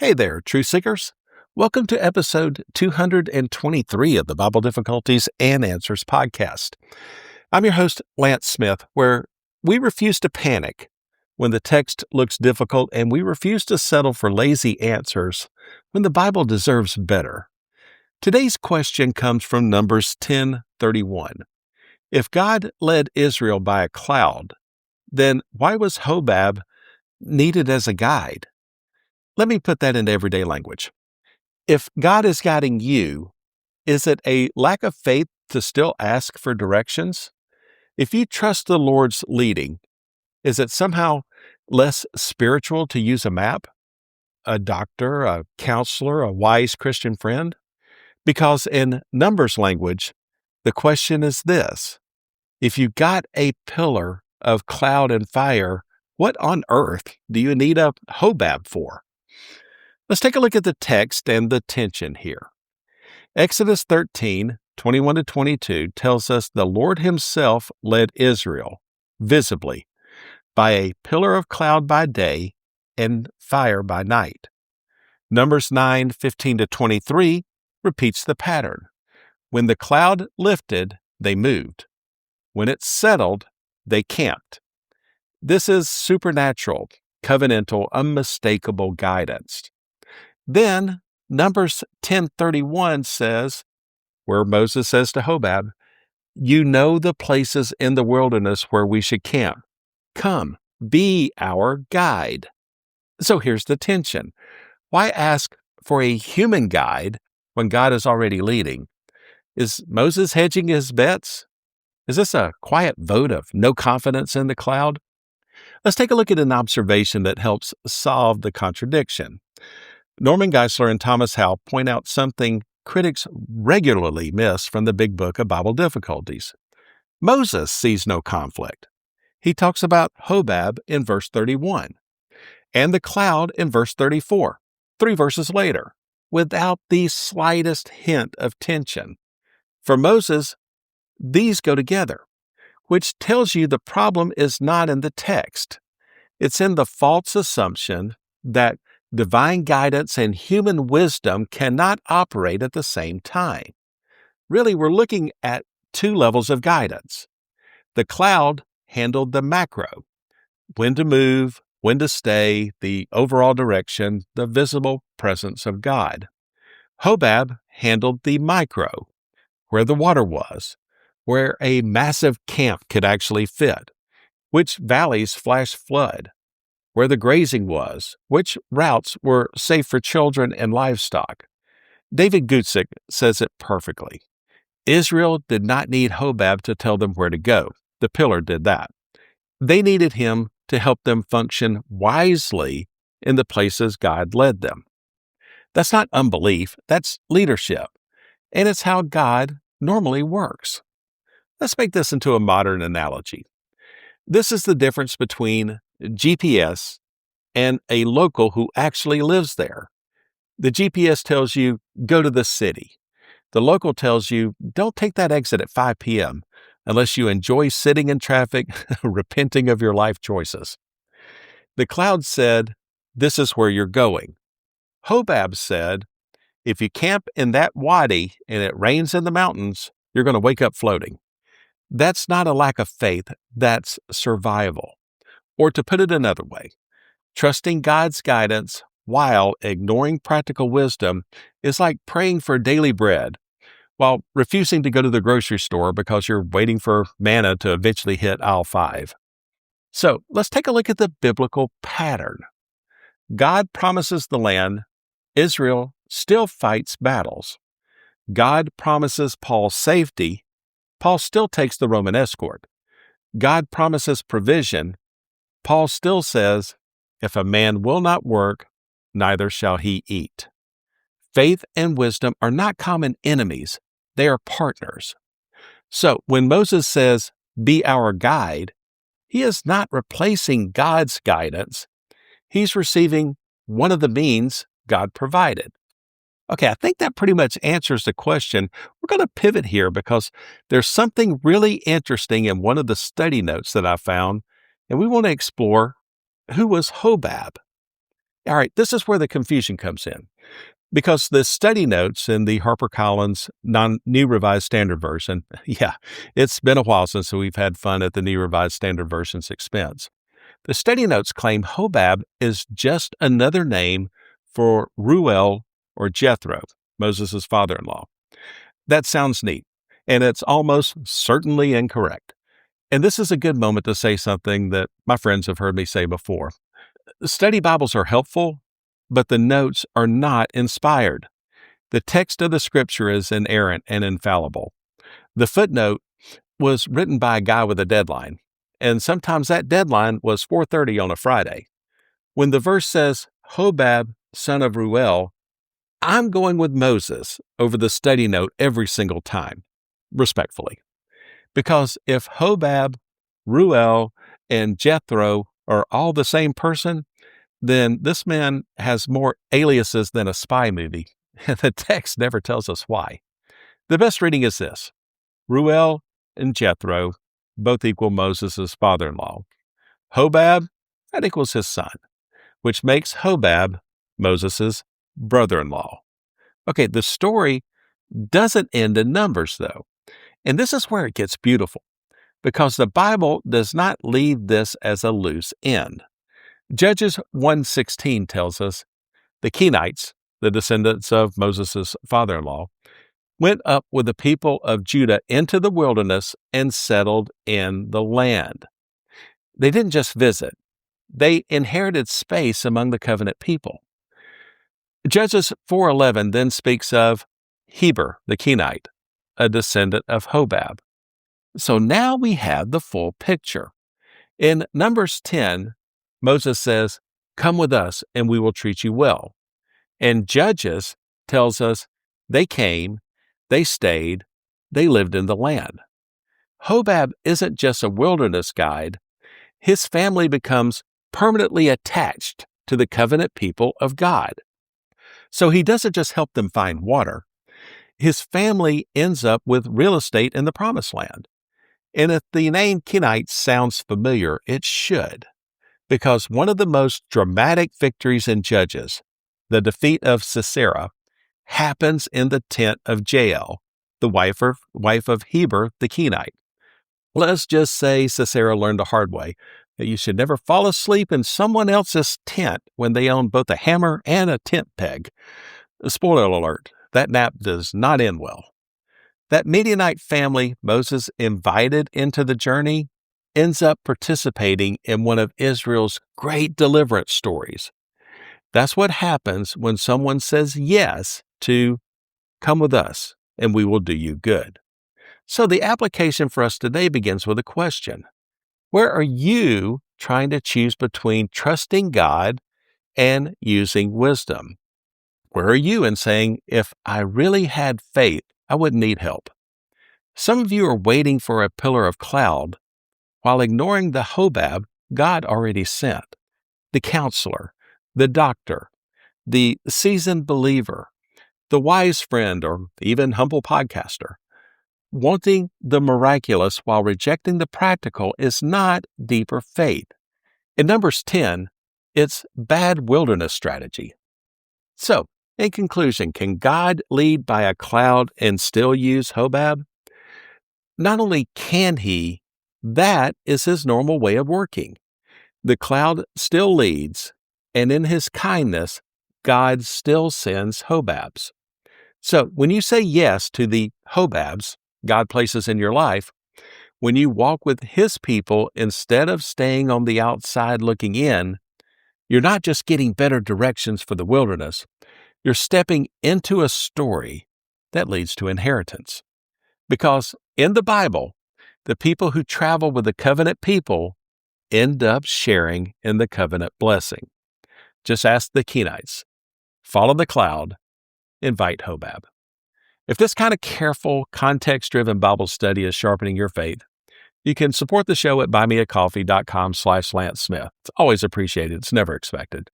Hey there, truth seekers. Welcome to episode 223 of the Bible Difficulties and Answers podcast. I'm your host, Lance Smith, where we refuse to panic when the text looks difficult and we refuse to settle for lazy answers when the Bible deserves better. Today's question comes from Numbers 10:31. If God led Israel by a cloud, then why was Hobab needed as a guide? Let me put that into everyday language. If God is guiding you, is it a lack of faith to still ask for directions? If you trust the Lord's leading, is it somehow less spiritual to use a map, a doctor, a counselor, a wise Christian friend? Because in Numbers language, the question is this: if you got a pillar of cloud and fire, what on earth do you need a Hobab for? Let's take a look at the text and the tension here. Exodus 13:21-22 tells us the Lord himself led Israel visibly by a pillar of cloud by day and fire by night. Numbers 9:15-23 repeats the pattern. When the cloud lifted, they moved. When it settled, they camped. This is supernatural, covenantal, unmistakable guidance. Then Numbers 10:31 says, where Moses says to Hobab, "You know the places in the wilderness where we should camp. Come, be our guide." So here's the tension. Why ask for a human guide when God is already leading? Is Moses hedging his bets? Is this a quiet vote of no confidence in the cloud? Let's take a look at an observation that helps solve the contradiction. Norman Geisler and Thomas Howe point out something critics regularly miss from the Big Book of Bible Difficulties. Moses sees no conflict. He talks about Hobab in verse 31 and the cloud in verse 34, 3 verses later, without the slightest hint of tension. For Moses, these go together, which tells you the problem is not in the text. It's in the false assumption that divine guidance and human wisdom cannot operate at the same time. Really, we're looking at two levels of guidance. The cloud handled the macro, when to move, when to stay, the overall direction, the visible presence of God. Hobab handled the micro, where the water was, where a massive camp could actually fit, which valleys flash flood, where the grazing was, which routes were safe for children and livestock. David Guzik says it perfectly. Israel did not need Hobab to tell them where to go. The pillar did that. They needed him to help them function wisely in the places God led them. That's not unbelief, that's leadership. And it's how God normally works. Let's make this into a modern analogy. This is the difference between GPS and a local who actually lives there. The GPS tells you, go to the city. The local tells you, don't take that exit at 5 p.m. unless you enjoy sitting in traffic, repenting of your life choices. The cloud said, this is where you're going. Hobab said, if you camp in that wadi and it rains in the mountains, you're going to wake up floating. That's not a lack of faith, that's survival. Or to put it another way, trusting God's guidance while ignoring practical wisdom is like praying for daily bread while refusing to go to the grocery store because you're waiting for manna to eventually hit aisle 5. So let's take a look at the biblical pattern. God promises the land. Israel still fights battles. God promises Paul safety. Paul still takes the Roman escort. God promises provision. Paul still says, if a man will not work, neither shall he eat. Faith and wisdom are not common enemies. They are partners. So when Moses says, be our guide, he is not replacing God's guidance. He's receiving one of the means God provided. Okay, I think that pretty much answers the question. We're going to pivot here because there's something really interesting in one of the study notes that I found, and we want to explore who was Hobab. All right, this is where the confusion comes in. Because the study notes in the HarperCollins New Revised Standard Version, yeah, it's been a while since we've had fun at the New Revised Standard Version's expense. The study notes claim Hobab is just another name for Ruel or Jethro, Moses' father-in-law. That sounds neat, and it's almost certainly incorrect. And this is a good moment to say something that my friends have heard me say before. Study Bibles are helpful, but the notes are not inspired. The text of the scripture is inerrant and infallible. The footnote was written by a guy with a deadline, and sometimes that deadline was 4:30 on a Friday. When the verse says, Hobab, son of Ruel, I'm going with Moses over the study note every single time, respectfully. Because if Hobab, Ruel, and Jethro are all the same person, then this man has more aliases than a spy movie, and the text never tells us why. The best reading is this: Ruel and Jethro both equal Moses' father-in-law. Hobab, that equals his son, which makes Hobab Moses' brother-in-law. Okay, the story doesn't end in Numbers, though. And this is where it gets beautiful, because the Bible does not leave this as a loose end. Judges 1:16 tells us the Kenites, the descendants of Moses' father-in-law, went up with the people of Judah into the wilderness and settled in the land. They didn't just visit. They inherited space among the covenant people. Judges 4:11 then speaks of Heber, the Kenite, a descendant of Hobab. So now we have the full picture. In Numbers 10, Moses says, "Come with us and we will treat you well." And Judges tells us they came, they stayed, they lived in the land. Hobab isn't just a wilderness guide. His family becomes permanently attached to the covenant people of God. So he doesn't just help them find water. His family ends up with real estate in the Promised Land. And if the name Kenites sounds familiar, it should, because one of the most dramatic victories in Judges, the defeat of Sisera, happens in the tent of Jael, the wife of Heber the Kenite. Let's just say Sisera learned the hard way that you should never fall asleep in someone else's tent when they own both a hammer and a tent peg. Spoiler alert, that nap does not end well. That Midianite family Moses invited into the journey ends up participating in one of Israel's great deliverance stories. That's what happens when someone says yes to "come with us and we will do you good." So the application for us today begins with a question. Where are you trying to choose between trusting God and using wisdom? Where are you in saying, if I really had faith, I wouldn't need help? Some of you are waiting for a pillar of cloud while ignoring the Hobab God already sent, the counselor, the doctor, the seasoned believer, the wise friend, or even humble podcaster. Wanting the miraculous while rejecting the practical is not deeper faith. In Numbers 10, it's bad wilderness strategy. So, in conclusion, can God lead by a cloud and still use Hobab? Not only can he, that is his normal way of working. The cloud still leads, and in his kindness, God still sends Hobabs. So when you say yes to the Hobabs God places in your life, when you walk with his people instead of staying on the outside looking in, you're not just getting better directions for the wilderness, you're stepping into a story that leads to inheritance. Because in the Bible, the people who travel with the covenant people end up sharing in the covenant blessing. Just ask the Kenites. Follow the cloud. Invite Hobab. If this kind of careful, context-driven Bible study is sharpening your faith, you can support the show at buymeacoffee.com/Lance Smith. It's always appreciated. It's never expected.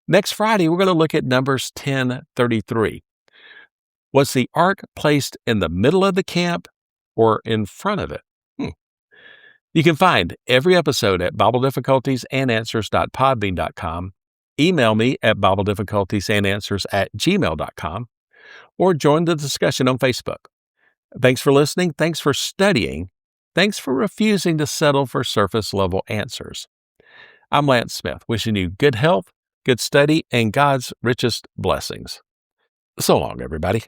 Next Friday, we're going to look at Numbers 10:33. Was the ark placed in the middle of the camp or in front of it? You can find every episode at BibleDifficultiesAndAnswers.podbean.com Email me at BibleDifficultiesAndAnswers@gmail.com or join the discussion on Facebook. Thanks for listening. Thanks for studying. Thanks for refusing to settle for surface-level answers. I'm Lance Smith, wishing you good health, good study, and God's richest blessings. So long, everybody.